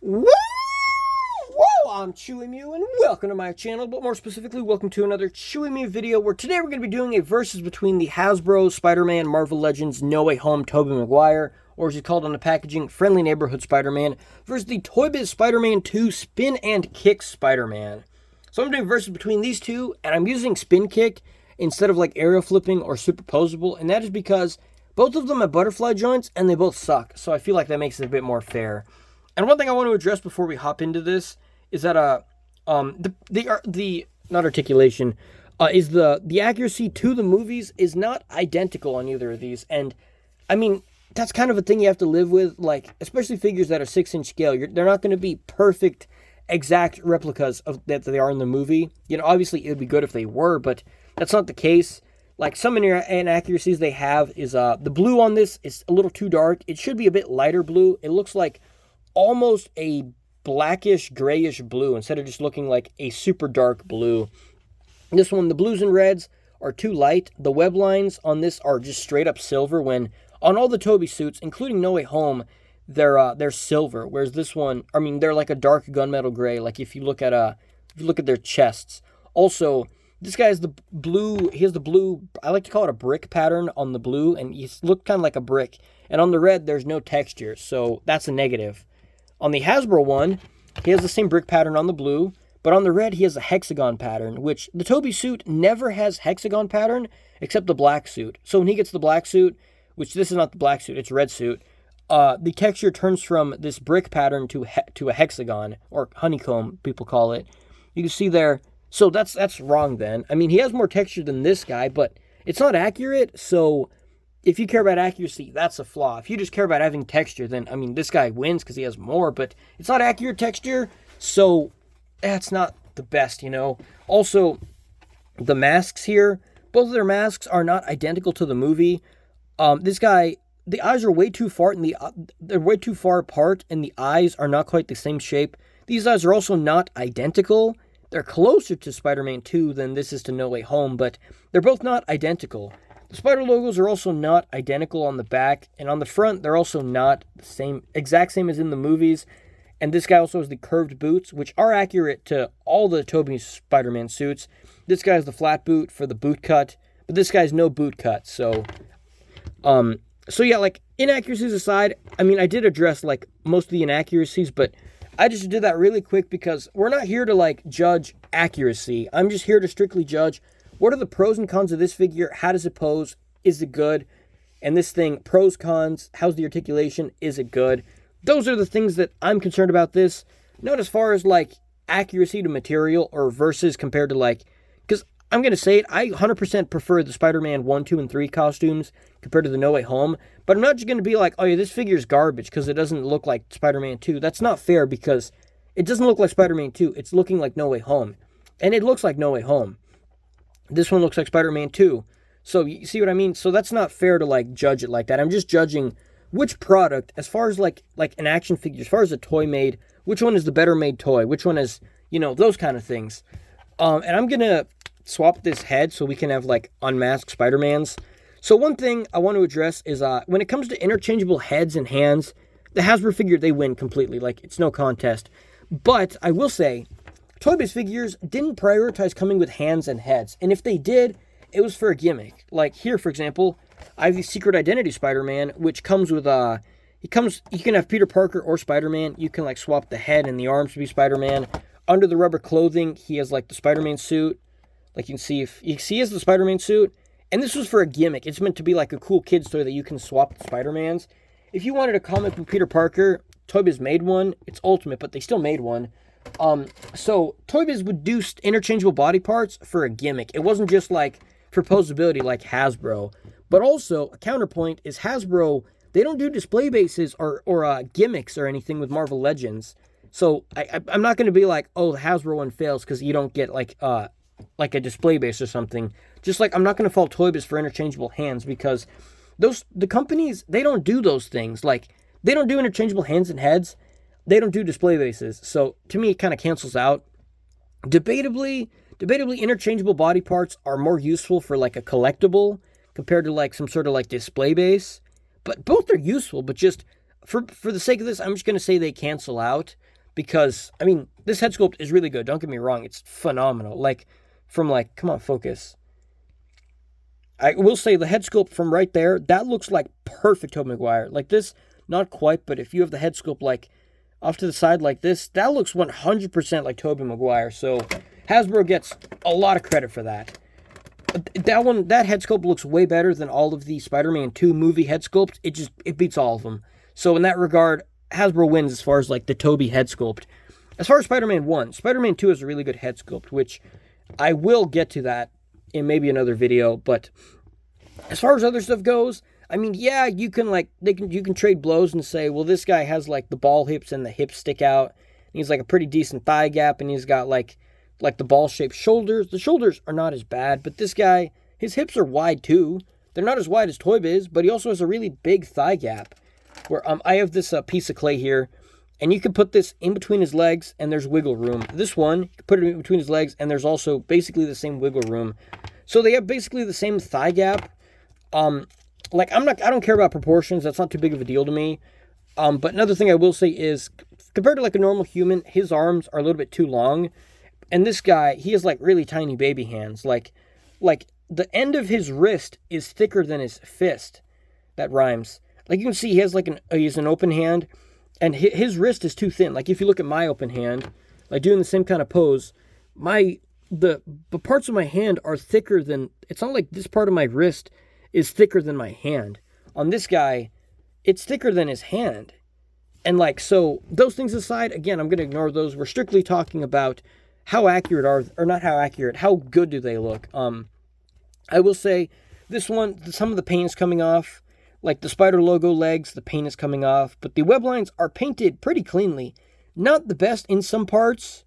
Woo! Whoa! I'm Chewy Mew and welcome to my channel, but more specifically, welcome to another Chewy Mew video where today we're going to be doing a versus between the Hasbro Spider-Man Marvel Legends No Way Home Tobey Maguire, or as he's called on the packaging, Friendly Neighborhood Spider-Man, versus the Toy Biz Spider-Man 2 Spin and Kick Spider-Man. So I'm doing versus between these two, and I'm using Spin Kick instead of like aerial flipping or superposable, and that is because both of them have butterfly joints and they both suck, so I feel like that makes it a bit more fair. And one thing I want to address before we hop into this is that the not articulation is the accuracy to the movies is not identical on either of these, and I mean that's kind of a thing you have to live with, like especially figures that are 6-inch scale. They're not going to be perfect, exact replicas of that they are in the movie. You know, obviously it would be good if they were, but that's not the case. Like some inaccuracies they have is the blue on this is a little too dark. It should be a bit lighter blue. It looks like almost a blackish grayish blue instead of just looking like a super dark blue. This one, the blues and reds are too light. The web lines on this are just straight up silver, when on all the Tobey suits, including No Way Home, they're silver, whereas this one, I mean, they're like a dark gunmetal gray, like if you look at their chests. Also, this guy has the blue, I like to call it a brick pattern on the blue, and he looks kind of like a brick. And on the red, there's no texture, so that's a negative. On the Hasbro one, he has the same brick pattern on the blue, but on the red, he has a hexagon pattern, which the Tobey suit never has hexagon pattern, except the black suit. So when he gets the black suit, which this is not the black suit, it's red suit, the texture turns from this brick pattern to a hexagon, or honeycomb, people call it. You can see there. So that's wrong then. I mean, he has more texture than this guy, but it's not accurate, so if you care about accuracy, that's a flaw. If you just care about having texture, then, I mean, this guy wins because he has more, but it's not accurate texture, so that's not the best, you know. Also, the masks here, both of their masks are not identical to the movie. This guy, the eyes are way too far, and they're way too far apart, and the eyes are not quite the same shape. These eyes are also not identical. They're closer to Spider-Man 2 than this is to No Way Home, but they're both not identical. The spider logos are also not identical on the back, and on the front, they're also not the exact same as in the movies. And this guy also has the curved boots, which are accurate to all the Tobey Spider-Man suits. This guy has the flat boot for the boot cut, but this guy's no boot cut. So yeah, like inaccuracies aside, I mean, I did address like most of the inaccuracies, but I just did that really quick because we're not here to like judge accuracy. I'm just here to strictly judge what are the pros and cons of this figure? How does it pose? Is it good? And this thing, pros, cons, how's the articulation? Is it good? Those are the things that I'm concerned about this. Not as far as like accuracy to material or versus compared to like, because I'm going to say it, I 100% prefer the Spider-Man 1, 2, and 3 costumes compared to the No Way Home. But I'm not just going to be like, oh yeah, this figure's garbage because it doesn't look like Spider-Man 2. That's not fair because it doesn't look like Spider-Man 2. It's looking like No Way Home. And it looks like No Way Home. This one looks like Spider-Man 2. So you see what I mean? So that's not fair to like judge it like that. I'm just judging which product, as far as like an action figure, as far as a toy made, which one is the better made toy? Which one is, you know, those kind of things. And I'm going to swap this head so we can have like unmasked Spider-Mans. So one thing I want to address is when it comes to interchangeable heads and hands, the Hasbro figure, they win completely. Like, it's no contest. But I will say, Toy Biz figures didn't prioritize coming with hands and heads. And if they did, it was for a gimmick. Like here, for example, I have the Secret Identity Spider-Man, which comes with, you can have Peter Parker or Spider-Man. You can like swap the head and the arms to be Spider-Man. Under the rubber clothing, he has like the Spider-Man suit. Like you can see, he has the Spider-Man suit. And this was for a gimmick. It's meant to be like a cool kid's toy that you can swap the Spider-Mans. If you wanted a comic with Peter Parker, Toy Biz made one. It's Ultimate, but they still made one. So Toy Biz would do interchangeable body parts for a gimmick. It wasn't just like for posability like Hasbro. But also, a counterpoint is Hasbro, they don't do display bases or gimmicks or anything with Marvel Legends. So I'm not going to be like, oh, the Hasbro one fails because you don't get like a display base or something. Just like I'm not going to fault Toy Biz for interchangeable hands because the companies, they don't do those things. Like, they don't do interchangeable hands and heads. They don't do display bases. So to me, it kind of cancels out. Debatably, interchangeable body parts are more useful for like a collectible compared to like some sort of like display base. But both are useful, but just for the sake of this, I'm just going to say they cancel out. because, I mean, this head sculpt is really good. Don't get me wrong. It's phenomenal. Like, from like, come on, focus. I will say the head sculpt from right there, that looks like perfect Tobey Maguire. Like this, not quite, but if you have the head sculpt like off to the side like this, that looks 100% like Tobey Maguire. So Hasbro gets a lot of credit for that. That head sculpt looks way better than all of the Spider-Man 2 movie head sculpts. It beats all of them. So in that regard, Hasbro wins as far as like the Tobey head sculpt. As far as Spider-Man 1, Spider-Man 2 is a really good head sculpt, which I will get to that in maybe another video. But as far as other stuff goes, I mean, yeah, you can trade blows and say, well, this guy has like the ball hips and the hips stick out. And he's like a pretty decent thigh gap, and he's got like the ball-shaped shoulders. The shoulders are not as bad, but this guy, his hips are wide too. They're not as wide as Tobey's, but he also has a really big thigh gap. Where I have this piece of clay here, and you can put this in between his legs, and there's wiggle room. This one, you can put it in between his legs, and there's also basically the same wiggle room. So they have basically the same thigh gap. Like I don't care about proportions. That's not too big of a deal to me. But another thing I will say is, compared to like a normal human, his arms are a little bit too long, and this guy, he has like really tiny baby hands. Like the end of his wrist is thicker than his fist. That rhymes. Like you can see, he has like he's an open hand, and his wrist is too thin. Like if you look at my open hand, like doing the same kind of pose, the parts of my hand are thicker than. It's not like this part of my wrist is thicker than my hand. On this guy, it's thicker than his hand. And like, so those things aside, again, I'm going to ignore those. We're strictly talking about how accurate or not how accurate, how good do they look. I will say this one, some of the paint is coming off. Like the spider logo legs, the paint is coming off, but the web lines are painted pretty cleanly. Not the best in some parts.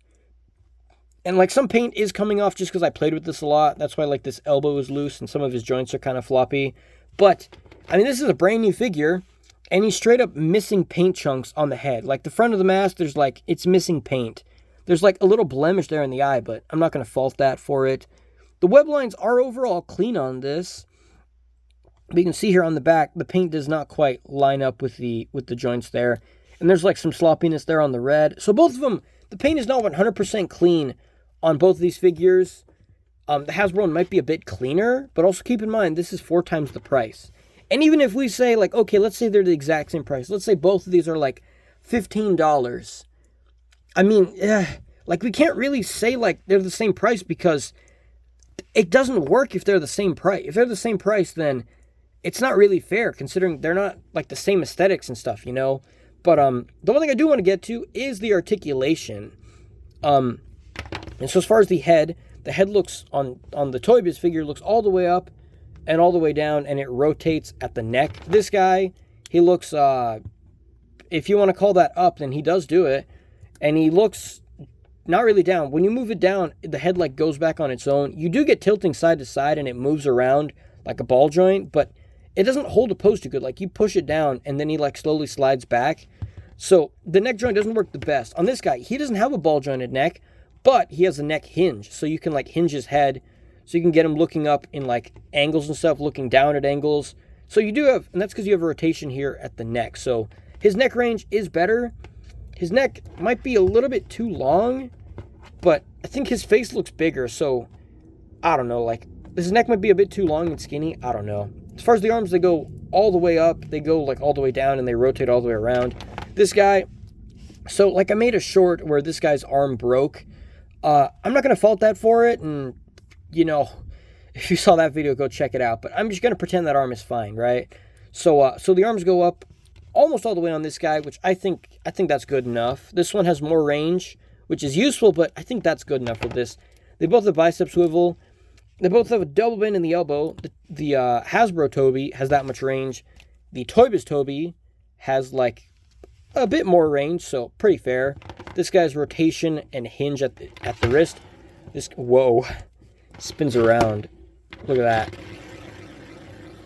And like some paint is coming off just because I played with this a lot. That's why like this elbow is loose and some of his joints are kind of floppy. But I mean, this is a brand new figure, and he's straight up missing paint chunks on the head. Like the front of the mask, there's like, it's missing paint. There's like a little blemish there in the eye, but I'm not going to fault that for it. The web lines are overall clean on this. But you can see here on the back, the paint does not quite line up with the joints there. And there's like some sloppiness there on the red. So both of them, the paint is not 100% clean on both of these figures. The Hasbro one might be a bit cleaner, but also keep in mind, this is 4 times the price. And even if we say like, okay, let's say they're the exact same price. Let's say both of these are like $15. I mean, like we can't really say like they're the same price because it doesn't work if they're the same price. If they're the same price, then it's not really fair considering they're not like the same aesthetics and stuff, you know? But the one thing I do want to get to is the articulation. And so as far as the head looks on the Toy Biz figure looks all the way up and all the way down, and it rotates at the neck. This guy, he looks, if you want to call that up, then he does do it. And he looks not really down. When you move it down, the head like goes back on its own. You do get tilting side to side and it moves around like a ball joint, but it doesn't hold a pose too good. Like you push it down and then he like slowly slides back. So the neck joint doesn't work the best. On this guy, he doesn't have a ball jointed neck, but he has a neck hinge. So you can like hinge his head. So you can get him looking up in like angles and stuff, looking down at angles. So you do have, and that's because you have a rotation here at the neck. So his neck range is better. His neck might be a little bit too long, but I think his face looks bigger. So I don't know, like his neck might be a bit too long and skinny. I don't know. As far as the arms, they go all the way up. They go like all the way down and they rotate all the way around. This guy, so like I made a short where this guy's arm broke. I'm not going to fault that for it. And, you know, if you saw that video, go check it out. But I'm just going to pretend that arm is fine, right? So the arms go up almost all the way on this guy, which I think that's good enough. This one has more range, which is useful, but I think that's good enough for this. They both have bicep swivel. They both have a double bend in the elbow. The Hasbro Tobey has that much range. The Toy Biz Tobey has like a bit more range, so pretty fair. This guy's rotation and hinge at the wrist. This, whoa, spins around. Look at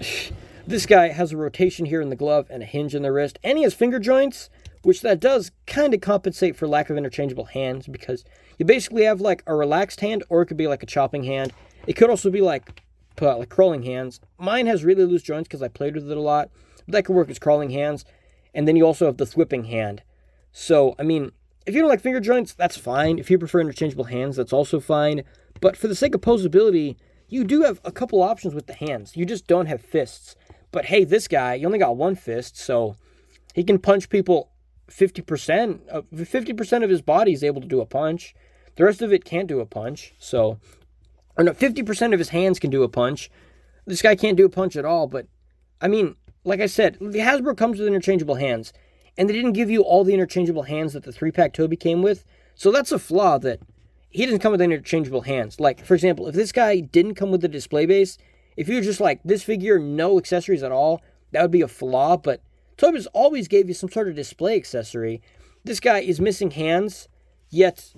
that. This guy has a rotation here in the glove and a hinge in the wrist. And he has finger joints, which that does kind of compensate for lack of interchangeable hands, because you basically have like a relaxed hand, or it could be like a chopping hand. It could also be like crawling hands. Mine has really loose joints because I played with it a lot. But that could work as crawling hands. And then you also have the thwipping hand. So, I mean, If you don't like finger joints, that's fine. If you prefer interchangeable hands, that's also fine. But for the sake of posability, you do have a couple options with the hands. You just don't have fists. But hey, this guy, you only got one fist, so he can punch people 50%. 50% of his body is able to do a punch. The rest of it can't do a punch. So, or no, 50% of his hands can do a punch. This guy can't do a punch at all. But, I mean, like I said, the Hasbro comes with interchangeable hands. And they didn't give you all the interchangeable hands that the 3-pack Tobey came with. So that's a flaw, that he doesn't come with interchangeable hands. Like, for example, if this guy didn't come with the display base, if you were just like, this figure, no accessories at all, that would be a flaw. But Tobey's always gave you some sort of display accessory. This guy is missing hands, yet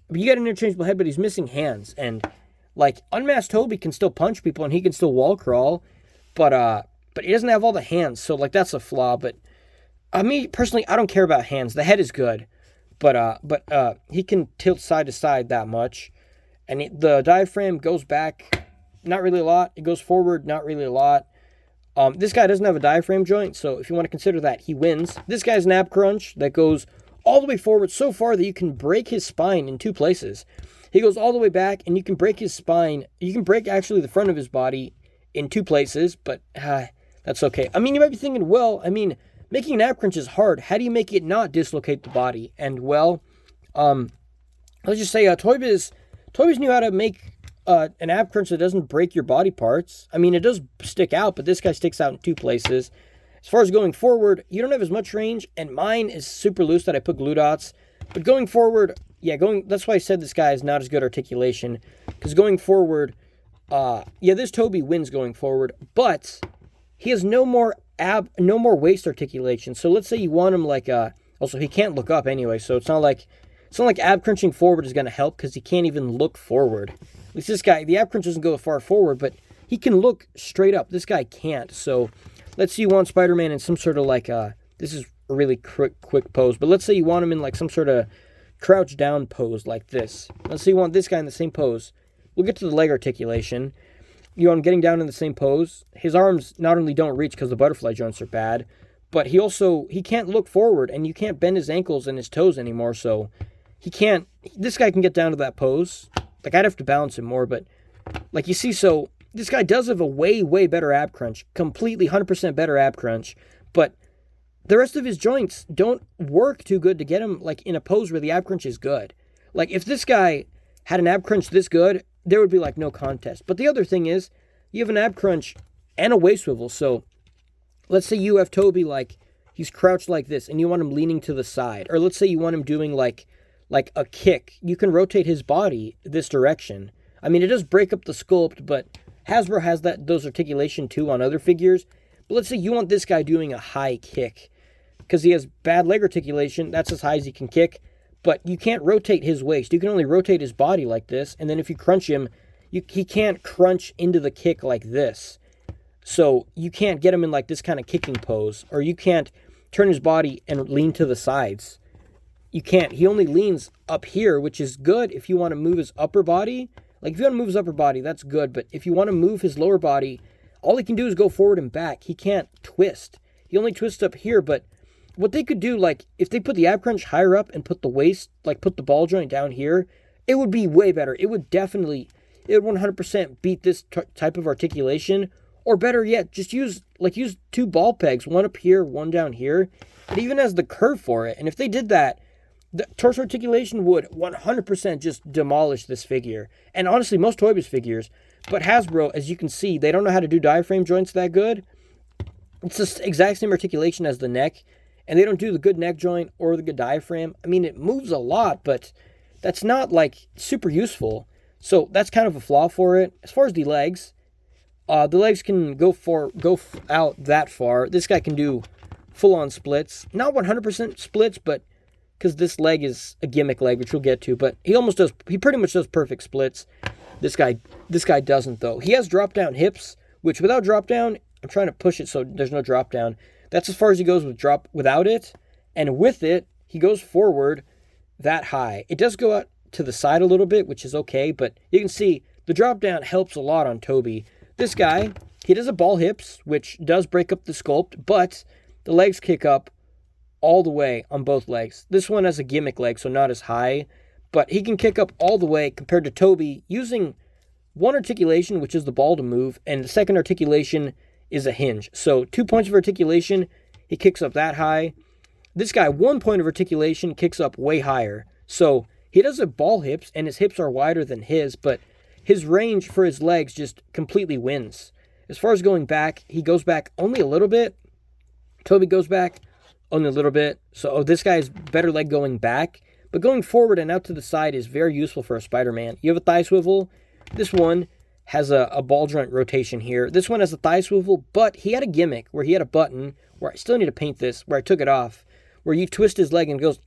you get an interchangeable head, but he's missing hands. And, like, unmasked Tobey can still punch people, and he can still wall crawl, but he doesn't have all the hands, so, like, that's a flaw. But me, personally, I don't care about hands. The head is good, but he can tilt side to side that much. And the diaphragm goes back, not really a lot. It goes forward, not really a lot. This guy doesn't have a diaphragm joint, so if you want to consider that, he wins. This guy's an ab crunch that goes all the way forward so far that you can break his spine in two places. He goes all the way back, and you can break his spine. You can break, actually, the front of his body in two places, but that's okay. I mean, you might be thinking, well, I mean, making an ab crunch is hard. How do you make it not dislocate the body? And, well, let's just say Toby's knew how to make an ab crunch that doesn't break your body parts. I mean, it does stick out, but this guy sticks out in two places. As far as going forward, you don't have as much range, and mine is super loose that I put glue dots. But going forward, that's why I said this guy is not as good articulation, because going forward, this Tobey wins going forward, but he has no more waist articulation. So let's say you want him like also he can't look up anyway, so it's not like ab crunching forward is going to help, because he can't even look forward. At least this guy, the ab crunch doesn't go far forward, but he can look straight up. This guy can't. So let's say you want Spider-Man in some sort of like this is a really quick pose, but let's say you want him in like some sort of crouch down pose like this. Let's say you want this guy in the same pose. We'll get to the leg articulation. You want him getting down in the same pose. His arms not only don't reach because the butterfly joints are bad, but he can't look forward, and you can't bend his ankles and his toes anymore, so this guy can get down to that pose. Like, I'd have to balance him more, but like you see, so this guy does have a way, way better ab crunch, completely 100% better ab crunch, but the rest of his joints don't work too good to get him like in a pose where the ab crunch is good. Like, if this guy had an ab crunch this good, there would be like no contest. But the other thing is, you have an ab crunch and a waist swivel. So let's say you have Tobey, like, he's crouched like this, and you want him leaning to the side. Or let's say you want him doing like a kick. You can rotate his body this direction. I mean, it does break up the sculpt, but Hasbro has those articulation too on other figures. But let's say you want this guy doing a high kick, because he has bad leg articulation. That's as high as he can kick. But you can't rotate his waist. You can only rotate his body like this. And then if you crunch him, he can't crunch into the kick like this. So you can't get him in like this kind of kicking pose. Or you can't turn his body and lean to the sides. You can't. He only leans up here, which is good if you want to move his upper body. Like, if you want to move his upper body, that's good. But if you want to move his lower body, all he can do is go forward and back. He can't twist. He only twists up here, but what they could do, like, if they put the ab crunch higher up and put the waist, like, put the ball joint down here, it would be way better. It would 100% beat this type of articulation. Or better yet, just use two ball pegs, one up here, one down here. It even has the curve for it. And if they did that, the torso articulation would 100% just demolish this figure. And honestly, most Toy Biz figures. But Hasbro, as you can see, they don't know how to do diaphragm joints that good. It's the exact same articulation as the neck. And they don't do the good neck joint or the good diaphragm. I mean, it moves a lot, but that's not, like, super useful. So that's kind of a flaw for it. As far as the legs can go out that far. This guy can do full-on splits. Not 100% splits, but because this leg is a gimmick leg, which we'll get to. But he pretty much does perfect splits. This guy doesn't, though. He has drop-down hips, which without drop-down, I'm trying to push it so there's no drop-down. That's as far as he goes without it. And with it, he goes forward that high. It does go out to the side a little bit, which is okay, but you can see the drop down helps a lot on Tobey. This guy, he does a ball hips, which does break up the sculpt, but the legs kick up all the way on both legs. This one has a gimmick leg, so not as high, but he can kick up all the way compared to Tobey using one articulation, which is the ball to move, and the second articulation is a hinge. So 2 points of articulation, he kicks up that high. This guy, 1 point of articulation, kicks up way higher. So he does have ball hips, and his hips are wider than his, but his range for his legs just completely wins. As far as going back, he goes back only a little bit. Tobey goes back only a little bit. So this guy has better leg going back. But going forward and out to the side is very useful for a Spider-Man. You have a thigh swivel. This one has a ball joint rotation here. This one has a thigh swivel, but he had a gimmick where he had a button, where I still need to paint this, where I took it off, where you twist his leg and it goes,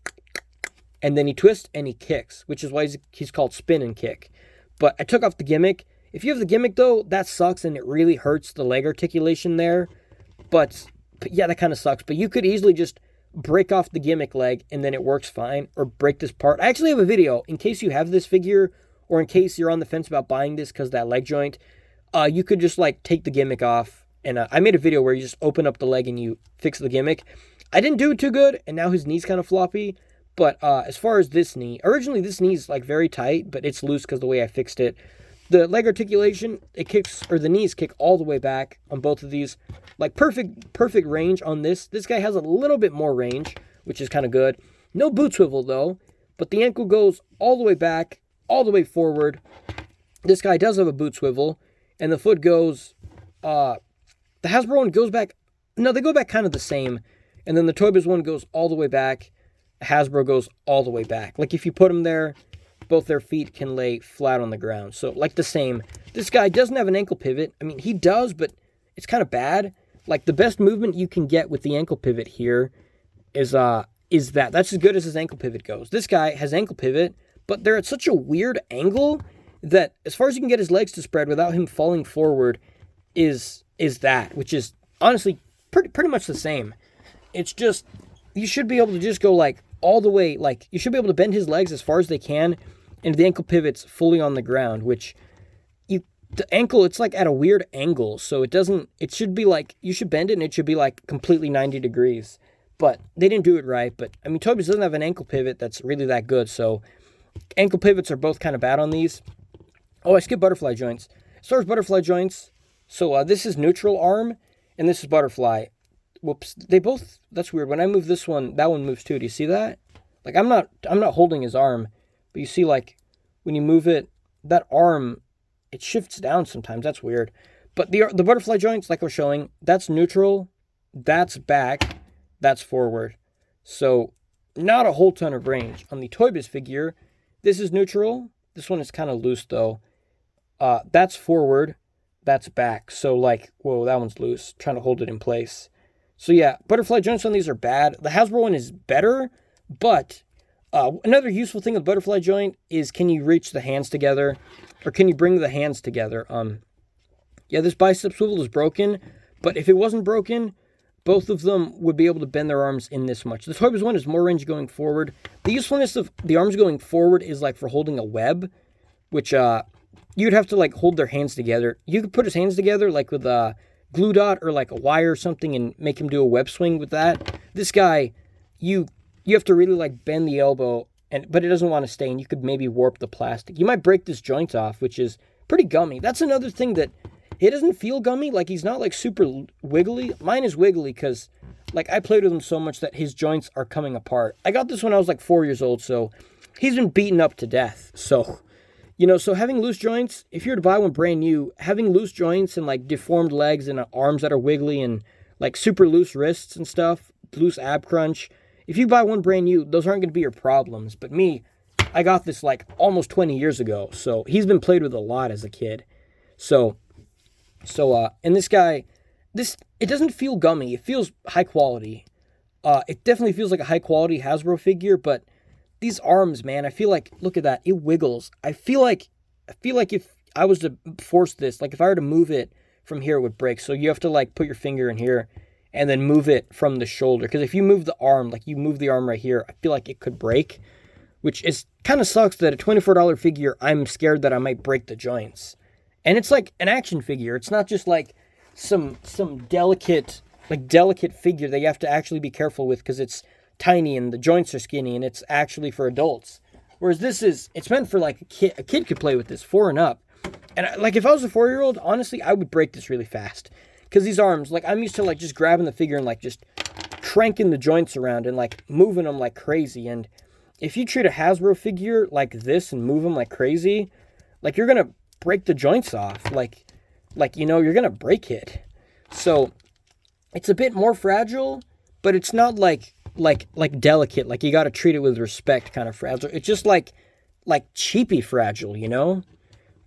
and then he twists and he kicks, which is why he's called spin and kick. But I took off the gimmick. If you have the gimmick, though, that sucks, and it really hurts the leg articulation there. But yeah, that kind of sucks. But you could easily just break off the gimmick leg, and then it works fine, or break this part. I actually have a video, in case you have this figure, or in case you're on the fence about buying this because that leg joint, you could just, like, take the gimmick off. And I made a video where you just open up the leg and you fix the gimmick. I didn't do it too good, and now his knee's kind of floppy. But as far as this knee, originally this knee's like very tight, but it's loose because of the way I fixed it. The leg articulation, it kicks, or the knees kick all the way back on both of these. Like perfect range on this. This guy has a little bit more range, which is kind of good. No boot swivel though, but the ankle goes all the way back, all the way forward. This guy does have a boot swivel, and the foot goes, the Hasbro one goes back, no, they go back kind of the same. And then the Toy Biz one goes all the way back. Hasbro goes all the way back. Like if you put them there, both their feet can lay flat on the ground. So like the same. This guy doesn't have an ankle pivot. I mean, he does, but it's kind of bad. Like the best movement you can get with the ankle pivot here is that. That's as good as his ankle pivot goes. This guy has ankle pivot, but they're at such a weird angle that as far as you can get his legs to spread without him falling forward is that, which is honestly pretty much the same. It's just, you should be able to just go like all the way, like you should be able to bend his legs as far as they can, and the ankle pivot's fully on the ground, which the ankle, it's like at a weird angle, so it should be like, you should bend it and it should be like completely 90 degrees, but they didn't do it right. But I mean, Tobey doesn't have an ankle pivot that's really that good, so ankle pivots are both kind of bad on these. Oh, I skipped butterfly joints. As far as butterfly joints, so this is neutral arm, and this is butterfly. Whoops, that's weird. When I move this one, that one moves too. Do you see that? Like, I'm not holding his arm, but you see, like, when you move it, that arm, it shifts down sometimes. That's weird. But the butterfly joints, like I was showing, that's neutral, that's back, that's forward. So, not a whole ton of range. On the Toy Biz figure, this is neutral. This one is kind of loose, though. That's forward, that's back. So, like, whoa, that one's loose. Trying to hold it in place. So yeah, butterfly joints on these are bad. The Hasbro one is better, but another useful thing with butterfly joint is, can you reach the hands together, or can you bring the hands together? Yeah, this bicep swivel is broken, but if it wasn't broken, both of them would be able to bend their arms in this much. The Toy Biz one is more range going forward. The usefulness of the arms going forward is like for holding a web, which you'd have to like hold their hands together. You could put his hands together like with a glue dot or like a wire or something and make him do a web swing with that. This guy, you have to really like bend the elbow, but it doesn't want to stay, and you could maybe warp the plastic. You might break this joint off, which is pretty gummy. That's another thing, that it doesn't feel gummy. Like, he's not like super wiggly. Mine is wiggly because like I played with him so much that his joints are coming apart. I got this when I was like 4 years old, so he's been beaten up to death. So so having loose joints, if you were to buy one brand new, having loose joints and like deformed legs and arms that are wiggly and like super loose wrists and stuff, loose ab crunch, if you buy one brand new, those aren't going to be your problems. But me, I got this like almost 20 years ago, so he's been played with a lot as a kid. So and this guy, it doesn't feel gummy. It feels high quality. It definitely feels like a high quality Hasbro figure, but these arms, man, I feel like, look at that, it wiggles. I feel like if I was to force this, like if I were to move it from here, it would break. So you have to like put your finger in here and then move it from the shoulder. Because if you move the arm, like you move the arm right here, I feel like it could break, which is kind of sucks that a $24 figure, I'm scared that I might break the joints. And it's like an action figure. It's not just like some delicate figure that you have to actually be careful with, because it's tiny and the joints are skinny, and it's actually for adults. Whereas it's meant for like a kid. A kid could play with this, 4 and up. And like if I was a 4-year-old, honestly, I would break this really fast. Because these arms, like I'm used to like just grabbing the figure and like just cranking the joints around and like moving them like crazy. And if you treat a Hasbro figure like this and move them like crazy, like you're going to break the joints off. Like, you're going to break it. So it's a bit more fragile, but it's not like delicate. Like you got to treat it with respect kind of fragile. It's just like cheapy fragile, you know?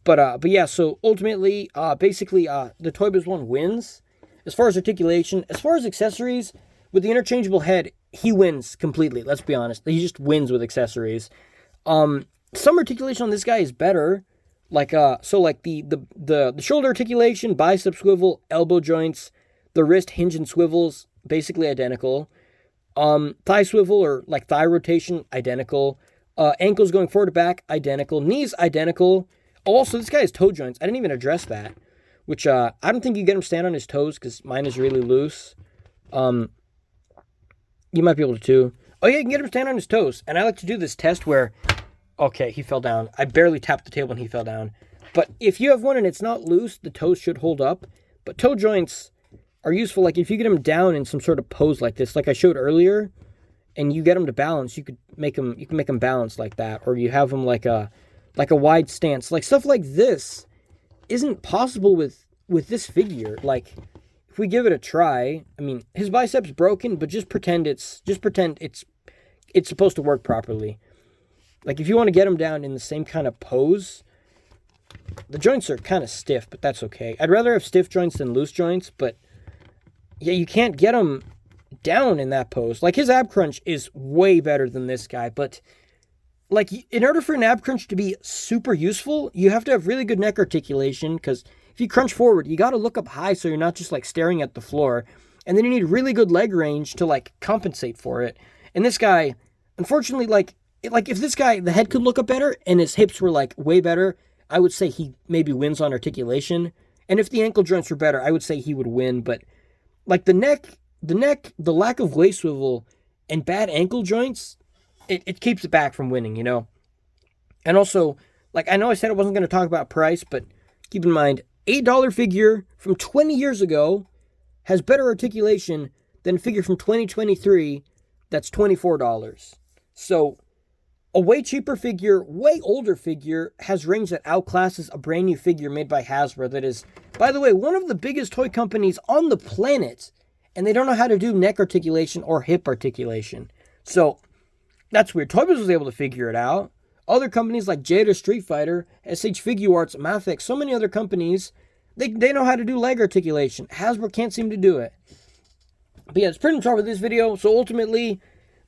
But yeah, so ultimately, basically, the Toy Biz one wins. As far as articulation, as far as accessories, with the interchangeable head, he wins completely. Let's be honest. He just wins with accessories. Some articulation on this guy is better. Like, so like the shoulder articulation, bicep swivel, elbow joints, the wrist hinge and swivels, basically identical. Thigh swivel or like thigh rotation, identical. Ankles going forward to back, identical. Knees, identical. Also, this guy has toe joints. I didn't even address that, which I don't think you get him to stand on his toes because mine is really loose. You might be able to too. Oh yeah, you can get him to stand on his toes. And I like to do this test where, okay, he fell down. I barely tapped the table and he fell down. But if you have one and it's not loose, the toes should hold up. But toe joints are useful. Like if you get him down in some sort of pose like this, like I showed earlier, and you get him to balance, you can make him balance like that, or you have him like a wide stance. Like stuff like this isn't possible with this figure. Like if we give it a try, I mean, his bicep's broken, but just pretend it's supposed to work properly. Like if you want to get him down in the same kind of pose, the joints are kind of stiff, but that's okay. I'd rather have stiff joints than loose joints, but yeah, you can't get him down in that pose. Like his ab crunch is way better than this guy, but like in order for an ab crunch to be super useful, you have to have really good neck articulation, because if you crunch forward, you got to look up high so you're not just like staring at the floor. And then you need really good leg range to like compensate for it. And this guy, unfortunately, like if this guy, the head could look up better and his hips were like way better, I would say he maybe wins on articulation. And if the ankle joints were better, I would say he would win. But like the neck, the lack of waist swivel and bad ankle joints, it keeps it back from winning, you know? And also, like I know I said I wasn't going to talk about price, but keep in mind, $8 figure from 20 years ago has better articulation than a figure from 2023 that's $24. So a way cheaper figure, way older figure has range that outclasses a brand new figure made by Hasbro that is, by the way, one of the biggest toy companies on the planet, and they don't know how to do neck articulation or hip articulation. So that's weird. Toy Biz was able to figure it out. Other companies like Jade or Street Fighter, SH Figuarts, Mathix, so many other companies, they know how to do leg articulation. Hasbro can't seem to do it. But yeah, it's pretty much all for this video. So ultimately,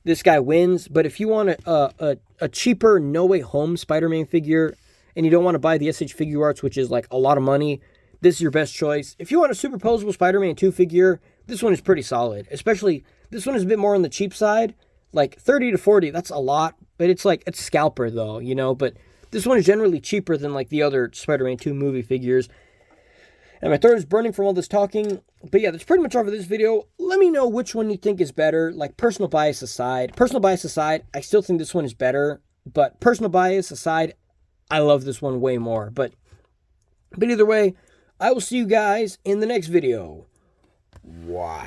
this guy wins. But if you want a cheaper No Way Home Spider-Man figure, and you don't want to buy the SH Figuarts, which is like a lot of money, this is your best choice. If you want a superposable Spider-Man 2 figure, this one is pretty solid. Especially, this one is a bit more on the cheap side. Like 30 to 40, that's a lot. But it's like, it's scalper though, you know. But this one is generally cheaper than like the other Spider-Man 2 movie figures. And my throat is burning from all this talking. But yeah, that's pretty much all for this video. Let me know which one you think is better. Like personal bias aside. I still think this one is better. But personal bias aside, I love this one way more. But either way, I will see you guys in the next video. Wow.